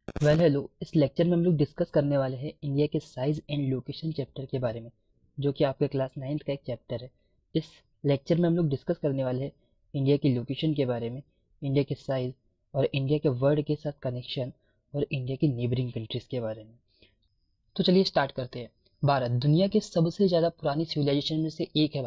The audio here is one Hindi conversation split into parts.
हेलो। इस लेक्चर में हम लोग डिस्कस करने वाले हैं इंडिया के साइज एंड लोकेशन चैप्टर के बारे में, जो कि आपके क्लास 9th का एक चैप्टर है। इस लेक्चर में हम लोग डिस्कस करने वाले हैं इंडिया की लोकेशन के बारे में, इंडिया के साइज और इंडिया के वर्ल्ड के साथ कनेक्शन और इंडिया की नेबरिंग कंट्रीज़ के बारे में। तो चलिए स्टार्ट करते हैं। भारत दुनिया के सबसे ज़्यादा पुरानी सिविलाइजेशन में से एक है।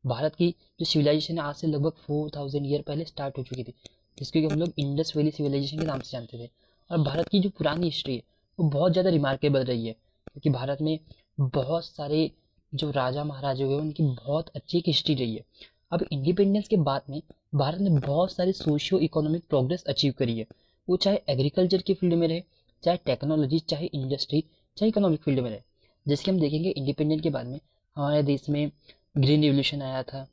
भारत की जो सिविलाइजेशन है आज से लगभग 4000 ईयर पहले स्टार्ट हो चुकी थी, जिसको कि हम लोग इंडस वैली सिविलाइजेशन के नाम से जानते थे। और भारत की जो पुरानी हिस्ट्री है वो बहुत ज़्यादा रिमार्केबल रही है, क्योंकि भारत में बहुत सारे जो राजा महाराजा हुए उनकी बहुत अच्छी एक हिस्ट्री रही है। अब इंडिपेंडेंस के बाद में भारत ने बहुत सारे सोशियो इकोनॉमिक प्रोग्रेस अचीव करी है, वो चाहे एग्रीकल्चर की फील्ड में रहे, चाहे टेक्नोलॉजी, चाहे इंडस्ट्री, चाहे इकोनॉमिक फील्ड में रहे। जैसे कि हम देखेंगे इंडिपेंडेंट के बाद में हमारे देश में ग्रीन रिवोल्यूशन आया था,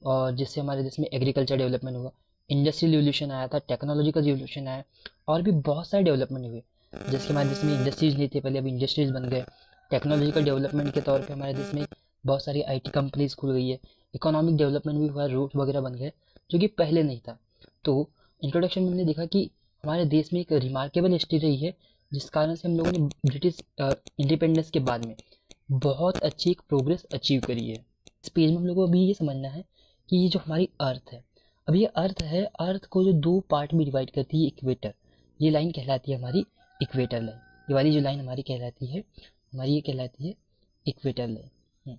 और जिससे हमारे देश में एग्रीकल्चर डेवलपमेंट हुआ। इंडस्ट्रियल रिवोल्यूशन आया था, टेक्नोलॉजिकल रिवोल्यूशन आया, और भी बहुत सारे डेवलपमेंट हुए। जैसे कि हमारे देश में इंडस्ट्रीज नहीं थे पहले, अभी इंडस्ट्रीज बन गए। टेक्नोलॉजिकल डेवलपमेंट के तौर पे हमारे देश में बहुत सारी आईटी कंपनीज खुल गई है। इकोनॉमिक डेवलपमेंट भी हुआ, रोड वगैरह बन गए, जो कि पहले नहीं था। तो इंट्रोडक्शन में हमने देखा कि हमारे देश में एक रिमार्केबल हिस्ट्री रही है, जिस कारण से हम लोगों ने ब्रिटिश इंडिपेंडेंस के बाद में बहुत अच्छी एक प्रोग्रेस अचीव करी है। इस पेज में हम लोगों को अभी ये समझना है कि ये जो हमारी अर्थ है, अब ये अर्थ है, अर्थ को जो दो पार्ट में डिवाइड करती है इक्वेटर, ये लाइन कहलाती है हमारी इक्वेटर लाइन। ये वाली जो लाइन हमारी कहलाती है, हमारी ये कहलाती है इक्वेटर लाइन।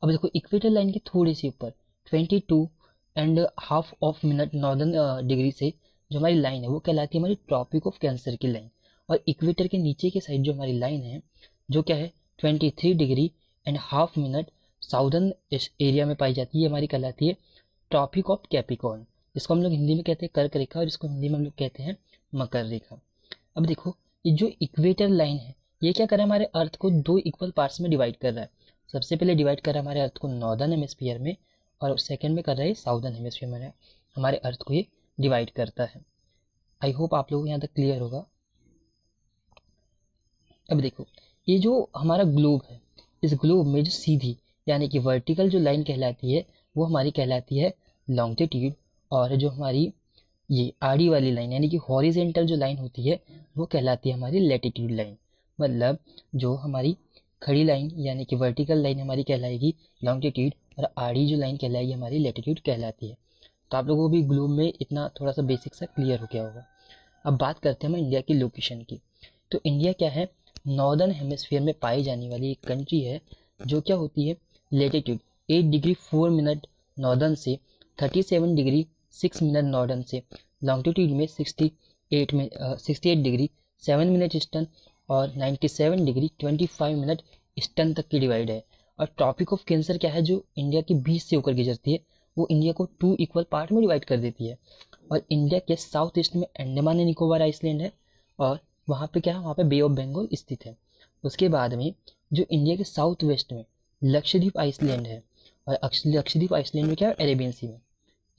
अब देखो इक्वेटर लाइन के थोड़े से ऊपर 22.5 ऑफ मिनट नॉर्दर्न डिग्री से जो हमारी लाइन है वो कहलाती है हमारी ट्रॉपिक ऑफ कैंसर की लाइन। और इक्वेटर के नीचे के साइड जो हमारी लाइन है, जो क्या है 23.5 मिनट साउदर्न एरिया में पाई जाती है, हमारी कहलाती है ट्रॉपिक ऑफ कैप्रिकॉर्न। इसको हम लोग हिंदी में कहते हैं कर्क रेखा, और इसको हिंदी में हम लोग कहते हैं मकर रेखा। अब देखो ये जो इक्वेटर लाइन है ये क्या कर रहा है, हमारे अर्थ को दो इक्वल पार्ट्स में डिवाइड कर रहा है। सबसे पहले डिवाइड कर रहा है हमारे अर्थ को नॉर्दर्न हेमिस्फीयर में, और सेकंड में कर रहा है साउदर्न हेमिस्फीयर में हमारे अर्थ को ये डिवाइड करता है। आई होप आप लोगों को यहाँ तक क्लियर होगा। अब देखो ये जो हमारा ग्लोब है, इस ग्लोब में जो सीधी यानी कि वर्टिकल जो लाइन कहलाती है वो हमारी कहलाती है लॉन्गिट्यूड, और जो हमारी ये आड़ी वाली लाइन यानी कि हॉरिजेंटल जो लाइन होती है वो कहलाती है हमारी लैटिट्यूड लाइन। मतलब जो हमारी खड़ी लाइन यानी कि वर्टिकल लाइन हमारी कहलाएगी लॉन्गिट्यूड, और आड़ी जो लाइन कहलाएगी हमारी लैटिट्यूड कहलाती है। तो आप लोगों को भी ग्लोब में इतना थोड़ा सा बेसिक सा क्लियर हो गया होगा। अब बात करते हैं हम इंडिया की लोकेशन की। तो इंडिया क्या है, नॉर्दर्न हेमिस्फीयर में पाई जाने वाली एक कंट्री है, जो क्या होती है लेटीट्यूड 8 डिग्री 4 मिनट नॉर्दर्न से 37 डिग्री 6 मिनट नॉर्दर्न से, लॉन्गिट्यूड में 68 डिग्री 7 मिनट ईस्टर्न और 97 डिग्री 25 मिनट ईस्टर्न तक की डिवाइड है। और ट्रॉपिक ऑफ कैंसर क्या है, जो इंडिया के बीच से होकर गुजरती है, वो इंडिया को 2 इक्वल पार्ट में डिवाइड कर देती है। और इंडिया के साउथ ईस्ट में अंडमान एंड निकोबार आइसलैंड है, और वहाँ पे क्या है, वहाँ पे बे ऑफ बंगाल स्थित है। उसके बाद में जो इंडिया के साउथ वेस्ट में लक्षद्वीप आइसलैंड है, और लक्षद्वीप आइसलैंड में क्या है, अरेबियन सी में।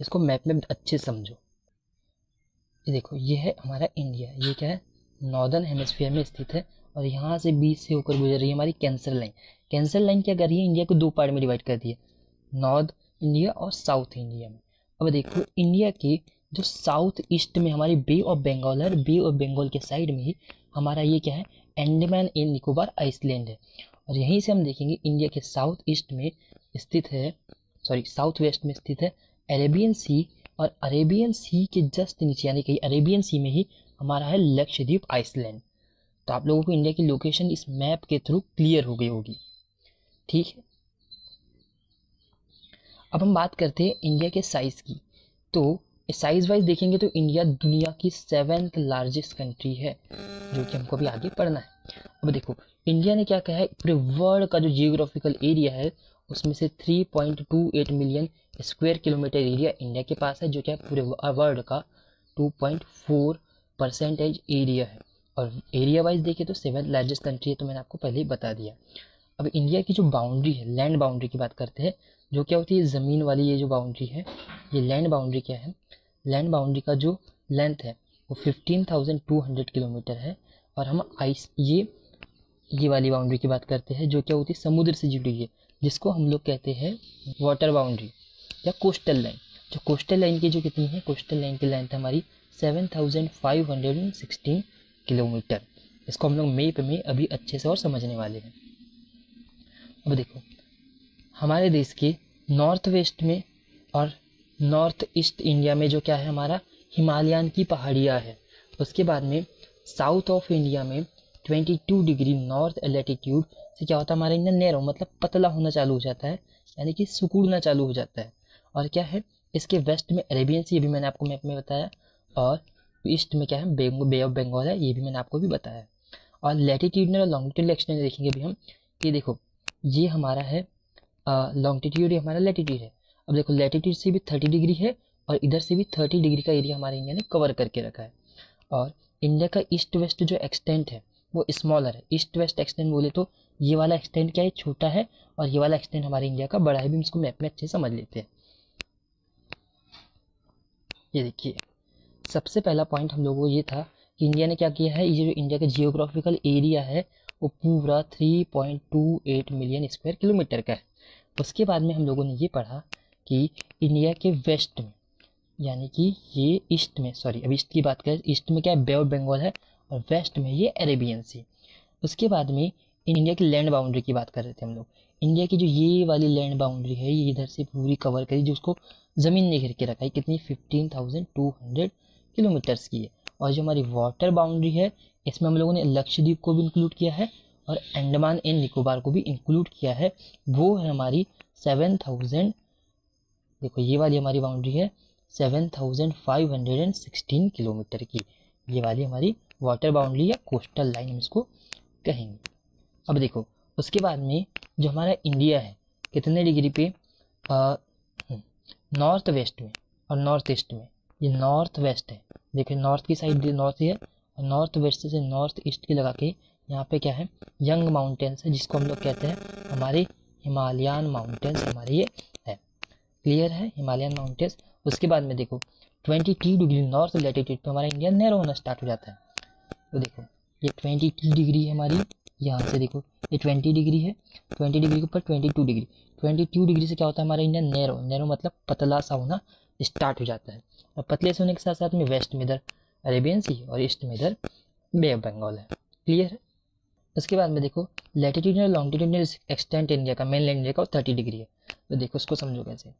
इसको मैप में अच्छे से समझो। ये देखो ये है हमारा इंडिया, ये क्या है नॉर्दर्न हेमिस्फीयर में स्थित है, और यहाँ से बीच से होकर गुजर रही है हमारी कैंसर लाइन। कैंसर लाइन क्या कर रही है, इंडिया को दो पार्ट में डिवाइड कर दी है, नॉर्थ इंडिया और साउथ इंडिया में। अब देखो इंडिया के जो साउथ ईस्ट में हमारी बे ऑफ बंगाल है, बे ऑफ बंगाल के साइड में ही हमारा ये क्या है अंडमान एंड निकोबार आइसलैंड है। और यहीं से हम देखेंगे इंडिया के साउथ ईस्ट में स्थित है, सॉरी साउथ वेस्ट में स्थित है अरेबियन सी, और अरेबियन सी के जस्ट नीचे यानी कि अरेबियन सी में ही हमारा है लक्षद्वीप आइसलैंड। तो आप लोगों को इंडिया की लोकेशन इस मैप के थ्रू क्लियर हो गई होगी, ठीक है। अब हम बात करते हैं इंडिया के साइज़ की। तो साइज़ वाइज देखेंगे तो इंडिया दुनिया की 7th लार्जेस्ट कंट्री है, जो कि हमको अभी आगे पढ़ना है। अब देखो इंडिया ने क्या कहा है, पूरे वर्ल्ड का जो जियोग्राफिकल एरिया है उसमें से 3.28 million square kilometre area India के पास है, जो क्या पूरे वर्ल्ड का 2.4% एरिया है। और एरिया वाइज देखें तो 7th लार्जेस्ट कंट्री है, तो मैंने आपको पहले ही बता दिया। अब इंडिया की जो बाउंड्री है, लैंड बाउंड्री की बात करते हैं, जो क्या होती है ज़मीन वाली ये जो बाउंड्री है, ये लैंड बाउंड्री क्या है, लैंड बाउंड्री का जो लेंथ है वो 15,200 किलोमीटर है। और हम आइस ये वाली बाउंड्री की बात करते हैं, जो क्या होती है समुद्र से जुड़ी है, जिसको हम लोग कहते हैं वाटर बाउंड्री या कोस्टल लाइन। जो कोस्टल लाइन की जो कितनी है, कोस्टल लाइन की लेंथ हमारी 7,516 किलोमीटर। इसको हम लोग मैप में अभी अच्छे से और समझने वाले हैं। अब देखो, हमारे देश के नॉर्थ वेस्ट में और नॉर्थ ईस्ट इंडिया में जो क्या है, हमारा हिमालयन की पहाड़ियाँ है। उसके बाद में साउथ ऑफ इंडिया में 22 डिग्री नॉर्थ लैटिट्यूड से क्या होता है, हमारा इंडिया नैरो मतलब पतला होना चालू हो जाता है, यानी कि सिकुड़ना चालू हो जाता है। और क्या है, इसके वेस्ट में अरेबियन सी, ये भी मैंने आपको मैप में बताया, और ईस्ट में क्या है, बे ऑफ बंगाल है, ये भी मैंने आपको भी बताया। और लैटिट्यूडनल और लॉन्गिट्यूडनल एक्सटेंट देखेंगे अभी हम। ये देखो, ये हमारा है लॉन्गिट्यूड, ये हमारा लैटिट्यूड है। अब देखो, लैटिट्यूड से भी 30 डिग्री है और इधर से भी 30 डिग्री का एरिया हमारे इंडिया ने कवर करके रखा है। और इंडिया का ईस्ट वेस्ट जो एक्सटेंट है वो स्मॉलर है। ईस्ट वेस्ट एक्सटेंट बोले तो ये वाला एक्सटेंट क्या है, छोटा है, और ये वाला एक्सटेंट हमारे इंडिया का बड़ा है। भी इसको मैप में अच्छे से समझ लेते हैं। ये देखिए, सबसे पहला पॉइंट हम लोगों को ये था कि इंडिया ने क्या किया है, ये जो इंडिया का जियोग्राफिकल एरिया है वो पूरा 3.28 मिलियन स्क्वायर किलोमीटर का है। उसके बाद में हम लोगों ने ये पढ़ा कि इंडिया के वेस्ट में, यानी कि ये ईस्ट में, सॉरी अब ईस्ट की बात करें, ईस्ट में क्या है, बे ऑफ बंगाल है, और वेस्ट में ये अरेबियन सी। उसके बाद में इंडिया की लैंड बाउंड्री की बात कर रहे थे हम लोग। इंडिया की जो ये वाली लैंड बाउंड्री है, ये इधर से पूरी कवर करी, जो उसको ज़मीन ने घेर के रखा है, कितनी 15,200 किलोमीटर्स की है। और जो हमारी वाटर बाउंड्री है, इसमें हम लोगों ने लक्षद्वीप को भी इंक्लूड किया है और अंडमान एंड निकोबार को भी इंक्लूड किया है। वो है हमारी 7,000, देखो ये वाली हमारी बाउंड्री है 7,516 किलोमीटर की। ये वाली हमारी वाटर बाउंड्री या कोस्टल लाइन हम इसको कहेंगे। अब देखो, उसके बाद में जो हमारा इंडिया है कितने डिग्री पे, नॉर्थ वेस्ट में और नॉर्थ ईस्ट में। ये नॉर्थ वेस्ट है, देखिए नॉर्थ की साइड नॉर्थ है, और नॉर्थ वेस्ट से नॉर्थ ईस्ट की लगा के यहाँ पे क्या है, यंग माउंटेन्स है, जिसको हम लोग कहते हैं हमारे हिमालयन माउंटेन्स हमारे ये है। क्लियर है, हिमालयन माउंटेन्स। उसके बाद में देखो 22 डिग्री नॉर्थ लैटिट्यूड पे हमारा इंडिया नैरो होना स्टार्ट हो जाता है। तो देखो, ये 22 डिग्री है हमारी, यहाँ से देखो ये 20 डिग्री है, 20 डिग्री के ऊपर 22 डिग्री, 22 डिग्री से क्या होता है, हमारा इंडिया नैरो, नैरो मतलब पतला सा होना स्टार्ट हो जाता है। और पतले से होने के साथ साथ में वेस्ट में इधर अरेबियन सी और ईस्ट में इधर बे ऑफ बंगाल है। क्लियर है। उसके बाद में देखो, लैटिट्यूड और लॉन्गिट्यूडनल एक्सटेंट इंडिया का, मेन लैंड इंडिया का 30 डिग्री है। तो देखो उसको समझो कैसे,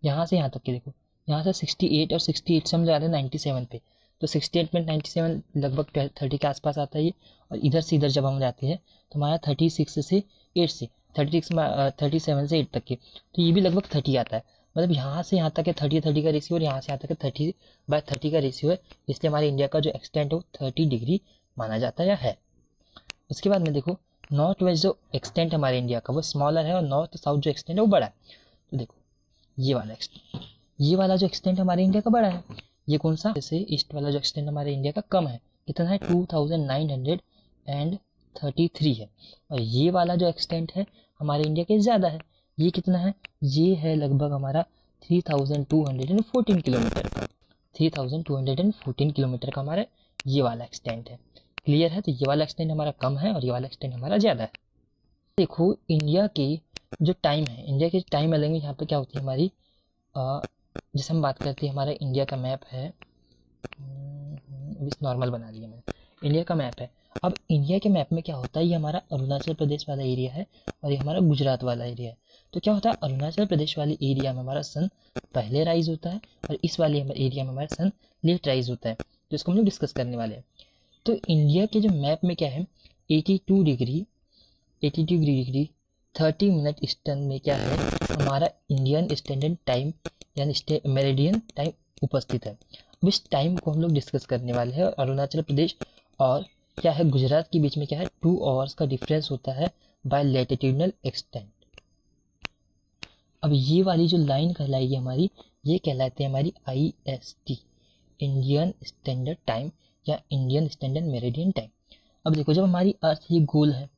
यहाँ से यहाँ तक के देखो, यहाँ से 68 और 68 से हम जा रहे हैं 97 पे, तो 68 में 97 लगभग 30 के आसपास आता है ये। और इधर से इधर जब हम जाते हैं तो हमारा 36 से 8 से 36 37 से 8 तक के, तो ये भी लगभग 30 आता है। मतलब यहाँ से यहाँ तक है 30 का रेशियो, और यहाँ से यहाँ तक है 30/30 का रेशियो है। इसलिए हमारे इंडिया का जो एक्सटेंट है वो 30 डिग्री माना जाता है या है। उसके बाद में देखो, नॉर्थ वेस्ट जो एक्सटेंट हमारे इंडिया का वो स्मॉलर है, और नॉर्थ साउथ जो एक्सटेंट है वो बड़ा है। तो देखो ये वाला एक्सटेंट, ये वाला जो एक्सटेंट हमारे इंडिया का बड़ा है। ये कौन सा, जैसे ईस्ट वाला जो एक्सटेंट हमारे इंडिया का कम है, कितना है 2,933 है। और ये वाला जो एक्सटेंट है हमारे इंडिया के ज़्यादा है, ये कितना है, ये है लगभग हमारा 3,214 किलोमीटर का, 3,214 किलोमीटर का हमारा ये वाला एक्सटेंट है। क्लियर है। तो ये वाला एक्सटेंट हमारा कम है और ये वाला एक्सटेंट हमारा ज़्यादा है। देखो इंडिया के जो टाइम है, इंडिया की टाइम अलग में यहाँ पे क्या होती है हमारी, जैसे हम बात करते हैं, हमारा इंडिया का मैप है, इस नॉर्मल बना लिया मैंने, इंडिया का मैप है। अब इंडिया के मैप में क्या होता है, ये हमारा अरुणाचल प्रदेश वाला एरिया है और ये हमारा गुजरात वाला एरिया है। तो क्या होता है, अरुणाचल प्रदेश वाले एरिया में हमारा सन पहले राइज होता है और इस वाले एरिया में हमारा सन लेट राइज होता है, तो इसको हम लोग डिस्कस करने वाले हैं। तो इंडिया के जो मैप में क्या है, 82 डिग्री 30 मिनट ईस्टर्न में क्या है, हमारा इंडियन स्टैंडर्ड टाइम यानी मेरिडियन टाइम उपस्थित है। अब इस टाइम को हम लोग डिस्कस करने वाले हैं। अरुणाचल प्रदेश और क्या है गुजरात के बीच में क्या है 2 आवर्स का डिफरेंस होता है बाय लैटिट्यूडनल एक्सटेंट। अब ये वाली जो लाइन कहलाएगी हमारी, ये कहलाती है हमारी IST, इंडियन स्टैंडर्ड टाइम या इंडियन स्टैंडर्ड मेरिडियन टाइम। अब देखो, जब हमारी अर्थ ये गोल है,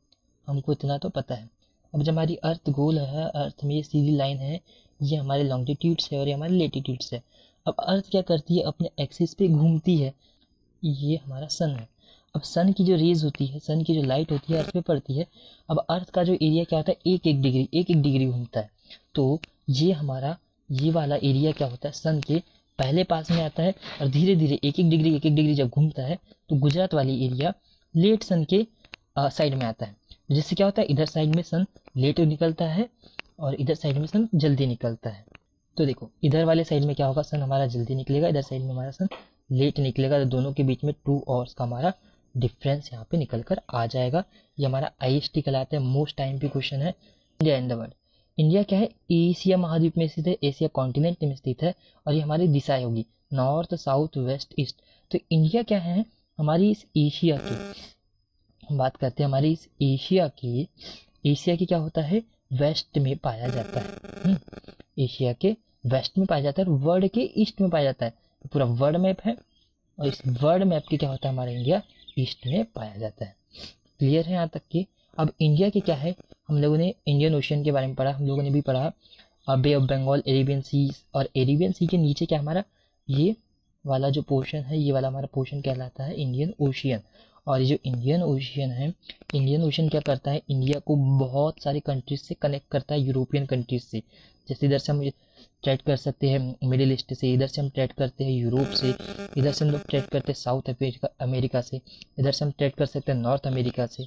हमको इतना तो पता है। अब जब हमारी अर्थ गोल है, अर्थ में ये सीधी लाइन है, ये हमारे लॉन्गिट्यूड से और ये हमारे लेटीट्यूड से। अब अर्थ क्या करती है, अपने एक्सिस पे घूमती है, ये हमारा सन है। अब सन की जो रेज होती है, सन की जो लाइट होती है अर्थ पे पड़ती है। अब अर्थ का जो एरिया क्या होता है, एक एक डिग्री घूमता है। तो ये हमारा ये वाला एरिया क्या होता है, सन के पहले पास में आता है और धीरे धीरे एक एक डिग्री जब घूमता है तो गुजरात वाली एरिया लेट सन के साइड में आता है, जिससे क्या होता है इधर साइड में सन लेट निकलता है और इधर साइड में सन जल्दी निकलता है। तो देखो इधर वाले साइड में क्या होगा, सन हमारा जल्दी निकलेगा, इधर साइड में हमारा सन लेट निकलेगा, तो दोनों के बीच में 2 आवर्स का हमारा डिफरेंस यहाँ पे निकल कर आ जाएगा। ये हमारा IST कहलाता है। मोस्ट टाइम पे क्वेश्चन है। India in the world, India क्या है, एशिया महाद्वीप में स्थित है, एशिया कॉन्टिनेंट में स्थित है, और ये हमारी दिशाएं होगी नॉर्थ साउथ वेस्ट ईस्ट। तो इंडिया क्या है, हमारी इस एशिया की हम बात करते हैं, हमारी इस एशिया की क्या होता है, वेस्ट में पाया जाता है। एशिया के वेस्ट में पाया जाता है और वर्ल्ड के ईस्ट में पाया जाता है। पूरा वर्ल्ड मैप है और इस वर्ल्ड मैप के क्या होता है, हमारा इंडिया ईस्ट में पाया जाता है। क्लियर है यहाँ तक कि अब इंडिया के क्या है, हम लोगों ने इंडियन ओशियन के बारे में पढ़ा, हम लोगों ने भी पढ़ा बे ऑफ बंगाल, अरेबियन सी, और अरेबियन सी के नीचे क्या हमारा ये वाला जो पोर्शन है, ये वाला हमारा पोर्शन कहलाता है इंडियन ओशियन। और ये जो इंडियन ओशियन है, इंडियन ओशियन क्या करता है, इंडिया को बहुत सारे कंट्रीज से कनेक्ट करता है, यूरोपियन कंट्रीज से। जैसे इधर से हम ट्रेड कर सकते हैं मिडिल ईस्ट से, इधर से हम ट्रेड करते हैं यूरोप से, इधर से हम लोग ट्रेड करते हैं साउथ अमेरिका से, इधर से हम ट्रेड कर सकते हैं नॉर्थ अमेरिका से,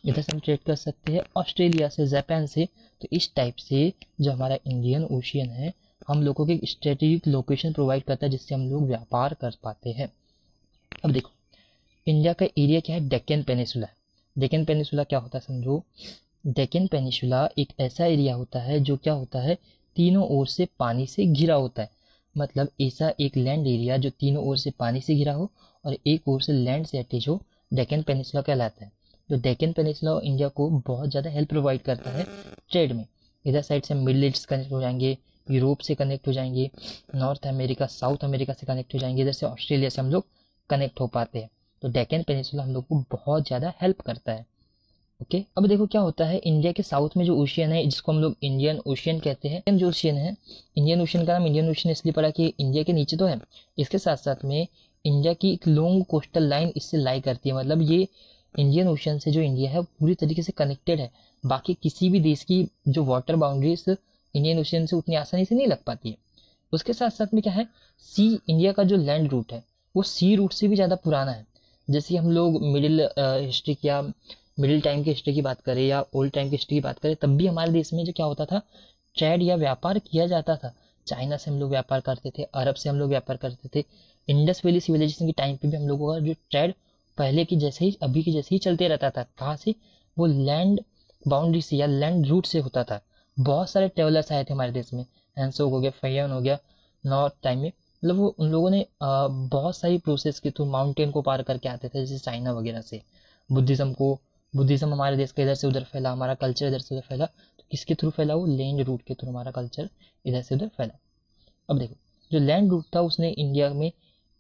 इधर से हम ट्रेड कर सकते हैं ऑस्ट्रेलिया से, जापान से। तो इस टाइप से जो हमारा इंडियन ओशियन है, हम लोगों को एक स्ट्रेटेजिक लोकेशन प्रोवाइड करता है, जिससे हम लोग व्यापार कर पाते हैं। अब देखो इंडिया का एरिया क्या है, डेक्कन पेनिसुला। डेक्कन पेनिसुला क्या होता है समझो, डेक्कन पेनिसुला एक ऐसा एरिया होता है जो क्या होता है, तीनों ओर से पानी से घिरा होता है। मतलब ऐसा एक लैंड एरिया जो तीनों ओर से पानी से घिरा हो और एक ओर से लैंड से अटैच हो, डेक्कन पेनिसुला कहलाता है। तो डेक्कन पेनिसुला इंडिया को बहुत ज़्यादा हेल्प प्रोवाइड करता है ट्रेड में। इधर साइड से मिडिल ईस्ट कनेक्ट हो जाएंगे, यूरोप से कनेक्ट हो जाएंगे, नॉर्थ अमेरिका साउथ अमेरिका से कनेक्ट हो जाएंगे, इधर से ऑस्ट्रेलिया से हम लोग कनेक्ट हो पाते हैं। तो डेक्कन पेनिसुला हम लोग को बहुत ज़्यादा हेल्प करता है। ओके अब देखो क्या होता है, इंडिया के साउथ में जो ओशियन है, जिसको हम लोग इंडियन ओशियन कहते हैं, जो ओशियन है, इंडियन ओशियन का नाम इंडियन ओशियन इसलिए पड़ा कि इंडिया के नीचे तो है, इसके साथ साथ में इंडिया की एक लॉन्ग कोस्टल लाइन इससे लाई करती है। मतलब ये इंडियन ओशियन से जो इंडिया है पूरी तरीके से कनेक्टेड है। बाकी किसी भी देश की जो वाटर बाउंड्रीज इंडियन ओशियन से उतनी आसानी से नहीं लग पाती है। उसके साथ साथ में क्या है, सी इंडिया का जो लैंड रूट है वो सी रूट से भी ज़्यादा पुराना है। जैसे हम लोग मिडिल टाइम की हिस्ट्री की बात करें या ओल्ड टाइम की हिस्ट्री की बात करें, तब भी हमारे देश में जो क्या होता था, ट्रेड या व्यापार किया जाता था। चाइना से हम लोग व्यापार करते थे, अरब से हम लोग व्यापार करते थे। इंडस वैली सिविलाइजेशन के टाइम पे भी हम लोगों का जो ट्रेड पहले की जैसे ही अभी की जैसे ही चलते रहता था। कहाँ से, वो लैंड बाउंड्री से या लैंड रूट से होता था। बहुत सारे ट्रेवलर्स आए थे हमारे देश में, हैंसोक हो गया, फैयन हो गया, नॉर्थ टाइम में। मतलब वो उन लोगों ने बहुत सारी प्रोसेस के थ्रू माउंटेन को पार करके आते थे, जैसे चाइना वगैरह से। बुद्धिज़्म हमारे देश का इधर से उधर फैला, हमारा कल्चर इधर से उधर फैला। तो किसके थ्रू फैला, वो लैंड रूट के थ्रू हमारा कल्चर इधर से उधर फैला। अब देखो जो लैंड रूट था उसने इंडिया में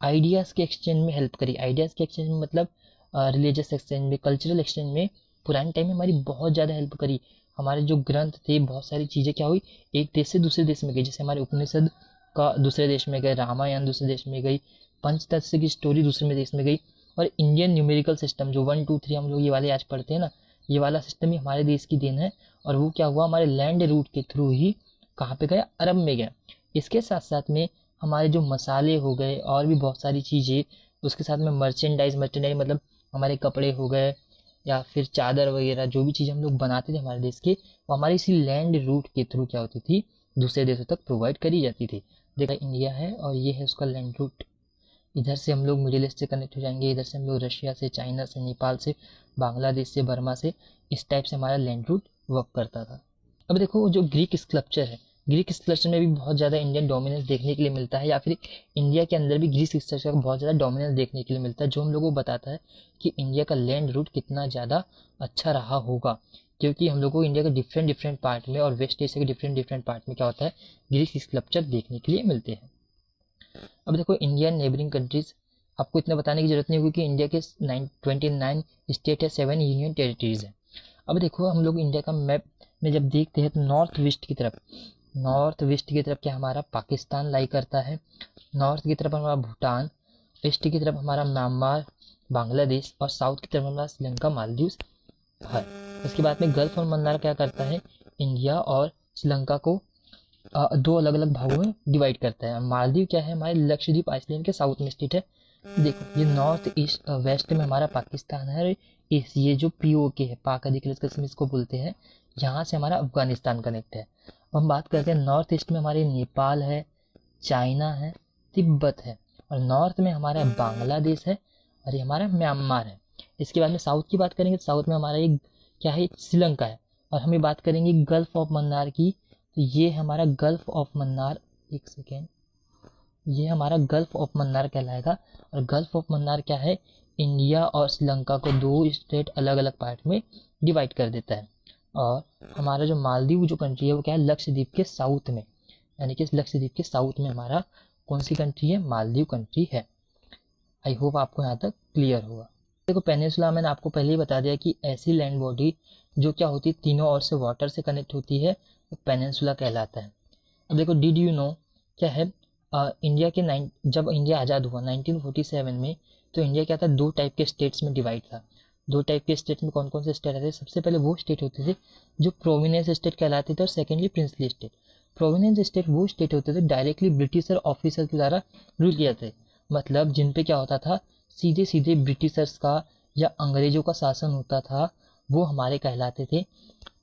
आइडियाज़ के एक्सचेंज में हेल्प करी। आइडियाज़ के एक्सचेंज में मतलब रिलीजियस एक्सचेंज में, कल्चरल एक्सचेंज में पुराने टाइम में हमारी बहुत ज़्यादा हेल्प करी। हमारे जो ग्रंथ थे, बहुत सारी चीज़ें क्या हुई, एक देश से दूसरे देश में गई। जैसे हमारे उपनिषद का दूसरे देश में गए, रामायण दूसरे देश में गई, पंचतत्व की स्टोरी दूसरे देश में गई। और इंडियन न्यूमेरिकल सिस्टम जो 1 2 3 हम लोग ये वाले आज पढ़ते हैं ना, ये वाला सिस्टम ही हमारे देश की देन है। और वो क्या हुआ, हमारे लैंड रूट के थ्रू ही कहाँ पे गया, अरब में गया। इसके साथ साथ में हमारे जो मसाले हो गए और भी बहुत सारी चीज़ें, उसके साथ में मर्चेंडाइज मतलब हमारे कपड़े हो गए या फिर चादर वगैरह, जो भी चीज़ हम लोग बनाते थे हमारे देश के, वो हमारे इसी लैंड रूट के थ्रू क्या होती थी, दूसरे देशों तक प्रोवाइड करी जाती थी। देखा इंडिया है और ये है उसका लैंड रूट। इधर से हम लोग मिडिल ईस्ट से कनेक्ट हो जाएंगे, इधर से हम लोग रशिया से, चाइना से, नेपाल से, बांग्लादेश से, बर्मा से, इस टाइप से हमारा लैंड रूट वर्क करता था। अब देखो जो ग्रीक स्कल्पचर है, ग्रीक स्कल्पचर में भी बहुत ज़्यादा इंडियन डोमिनेंस देखने के लिए मिलता है, या फिर इंडिया के अंदर भी ग्रीक स्कल्पचर का बहुत ज़्यादा डोमिनेंस देखने के लिए मिलता है, जो हम लोगों को बताता है कि इंडिया का लैंड रूट कितना ज़्यादा अच्छा रहा होगा। क्योंकि हम लोग को इंडिया के डिफरेंट पार्ट में और वेस्ट एशिया के डिफरेंट पार्ट में क्या होता है, ग्रीक स्कल्पचर देखने के लिए मिलते हैं। अब देखो इंडियन नेबरिंग कंट्रीज, आपको इतना बताने की जरूरत नहीं होगी कि इंडिया के 29 स्टेट है, 7 यूनियन टेरिटरीज है। अब देखो हम लोग इंडिया का मैप में जब देखते हैं तो नॉर्थ वेस्ट की तरफ क्या हमारा पाकिस्तान लाई करता है, नॉर्थ की तरफ हमारा भूटान, ईस्ट की तरफ हमारा म्यांमार, बांग्लादेश, और साउथ की तरफ हमारा श्रीलंका, मालदीव्स है। उसके बाद में गल्फ और मन्नार क्या करता है, इंडिया और श्रीलंका को 2 अलग अलग भागों में डिवाइड करता है। मालदीव क्या है, हमारे लक्षद्वीप आइसलैंड के साउथ में स्थित है, देखो ये नॉर्थ ईस्ट वेस्ट में हमारा पाकिस्तान है, और इस ये जो POK है, पाक अधिकृत कश्मीर इसको बोलते हैं, यहाँ से हमारा अफगानिस्तान कनेक्ट है। अब हम बात करते हैं नॉर्थ ईस्ट में हमारे नेपाल है, चाइना है, तिब्बत है, और नॉर्थ में हमारा बांग्लादेश है, और ये हमारा म्यांमार है। इसके बाद में साउथ की बात करेंगे तो साउथ में हमारा एक क्या है, श्रीलंका है। और हमें बात करेंगे गल्फ ऑफ मन्नार की, तो ये हमारा गल्फ ऑफ मन्नार, एक सेकेंड, ये हमारा गल्फ ऑफ मन्नार कहलाएगा। और गल्फ ऑफ मन्नार क्या है, इंडिया और श्रीलंका को दो स्टेट अलग अलग पार्ट में डिवाइड कर देता है। और हमारा जो मालदीव जो कंट्री है वो क्या है, लक्षद्वीप के साउथ में, यानी कि लक्षद्वीप के साउथ में हमारा कौन सी कंट्री है, मालदीव कंट्री है। आई होप आपको यहाँ तक क्लियर होगा। देखो पेनिनसुला मैंने आपको पहले ही बता दिया कि ऐसी लैंड बॉडी जो क्या होती है, तीनों ओर से वाटर से कनेक्ट होती है, वो पेनिनसुला कहलाता है। अब देखो डिड यू नो क्या है, इंडिया के जब इंडिया आज़ाद हुआ 1947 में, तो इंडिया क्या था, दो टाइप के स्टेट्स में डिवाइड था। दो टाइप के स्टेट्स में कौन कौन से स्टेट आते थे, सबसे पहले वो स्टेट होते थे जो प्रोविनेंस स्टेट कहलाते थे, और secondly princely state. Provenance state वो स्टेट होते थे डायरेक्टली ब्रिटिशर ऑफिसर के द्वारा रूल किया थे, मतलब जिन पे क्या होता था, सीधे सीधे ब्रिटिशर्स का या अंग्रेजों का शासन होता था, वो हमारे कहलाते थे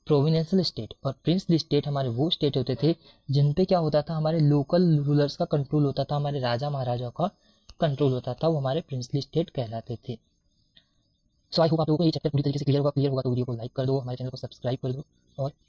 प्रोविनेंशियल स्टेट। और प्रिंसली स्टेट हमारे वो स्टेट होते थे जिन पे क्या होता था, हमारे लोकल रूलर्स का कंट्रोल होता था, हमारे राजा महाराजाओं का कंट्रोल होता था, वो हमारे प्रिंसली स्टेट कहलाते थे। सो आई होप आप लोगों को ये चैप्टर पूरी तरीके से क्लियर होगा। क्लियर होगा तो वीडियो को लाइक कर दो, हमारे चैनल को सब्सक्राइब कर दो, और